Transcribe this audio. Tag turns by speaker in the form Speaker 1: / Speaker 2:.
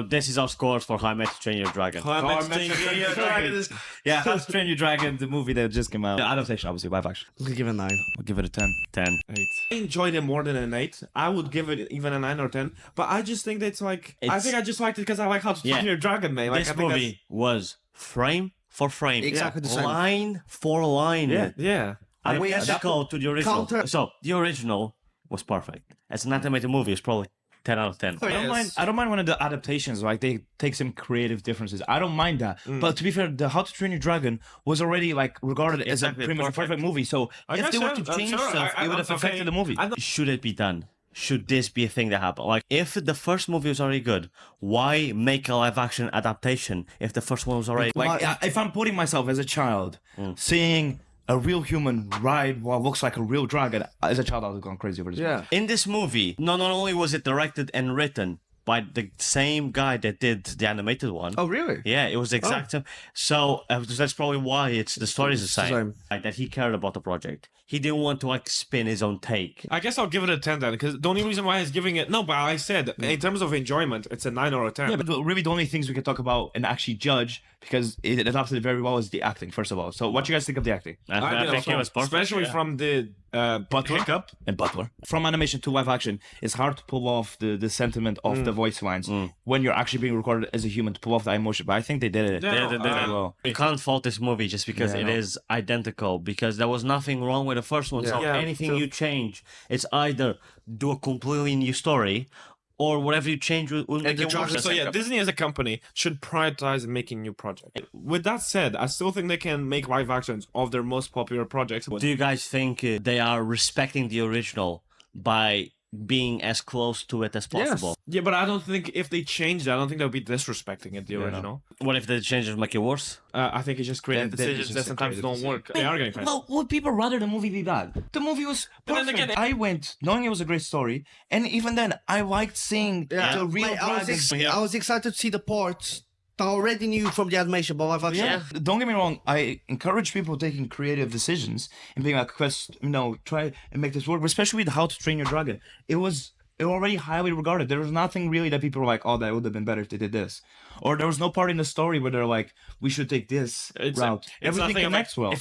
Speaker 1: This is our scores for How I Met Train Your Dragon.
Speaker 2: How I Met Your Dragon.
Speaker 3: Yeah, How to Train Your Dragon, the movie that just came out. The adaptation, obviously, live action.
Speaker 4: I'm gonna give it a 9.
Speaker 3: I'll give it a 10.
Speaker 1: 10.
Speaker 2: 8. I enjoyed it more than an 8. I would give it even a 9 or 10. But I just think that's like... I think I just liked it because I like How to Train Your Dragon, man. Like,
Speaker 1: This movie was frame for frame.
Speaker 4: Exactly the same.
Speaker 1: Line for line.
Speaker 2: Yeah.
Speaker 1: Identical to the original.
Speaker 4: Counter-
Speaker 1: So, the original was perfect. As an animated movie, it's probably 10 out of 10.
Speaker 3: I don't mind when the adaptations, like, they take some creative differences. I don't mind that. But to be fair, the How to Train Your Dragon was already, like, regarded as a pretty much a perfect movie. So if they were to change stuff, it would have affected the movie.
Speaker 1: Should it be done? Should this be a thing that happened? Like, if the first movie was already good, why make a live-action adaptation if the first one was already...
Speaker 3: Like, if I'm putting myself as a child, seeing a real human ride what looks like a real dragon, as a child, I would have gone crazy over this.
Speaker 4: Yeah.
Speaker 1: In this movie, not only was it directed and written by the same guy that did the animated one.
Speaker 4: Oh, really?
Speaker 1: Yeah, it was the exact same. So that's probably why the story is the same. Like, that he cared about the project. He didn't want to like spin his own take.
Speaker 2: I guess I'll give it a 10 then, because the only reason why he's giving it... No, but I said, in terms of enjoyment, it's a 9 or a 10.
Speaker 3: Yeah, but really the only things we can talk about and actually judge, because it adapted it very well, is the acting, first of all. So what do you guys think of the acting?
Speaker 1: I think it was perfect.
Speaker 2: Especially from the
Speaker 3: Butler and Butler. From animation to live action, it's hard to pull off the sentiment of the voice lines when you're actually being recorded as a human to pull off that emotion. But I think they did it.
Speaker 2: Yeah,
Speaker 1: They did it well. You can't fault this movie just because it is identical, because there was nothing wrong with the first one. So anything you change, it's either do a completely new story, or whatever you change will make it worse.
Speaker 2: So yeah, Disney as a company should prioritize making new projects. With that said, I still think they can make live actions of their most popular projects.
Speaker 1: Do you guys think they are respecting the original by being as close to it as possible?
Speaker 2: Yeah, but I don't think if they change that, I don't think they'll be disrespecting it, the original.
Speaker 1: What if the changes make it worse?
Speaker 2: I think it's just creative decisions that sometimes don't work. They are getting credit.
Speaker 3: Well, would people rather the movie be bad? The movie was perfect.
Speaker 2: then again,
Speaker 3: I went knowing it was a great story, and even then, I liked seeing the real dragons.
Speaker 4: I was excited to see the parts that I already knew from the animation, but live action.
Speaker 3: Yeah. Don't get me wrong. I encourage people taking creative decisions and being like, try and make this work. Especially with How to Train Your Dragon, it was already highly regarded. There was nothing really that people were like, oh, that would have been better if they did this, or there was no part in the story where they're like, we should take this route. Everything connects well.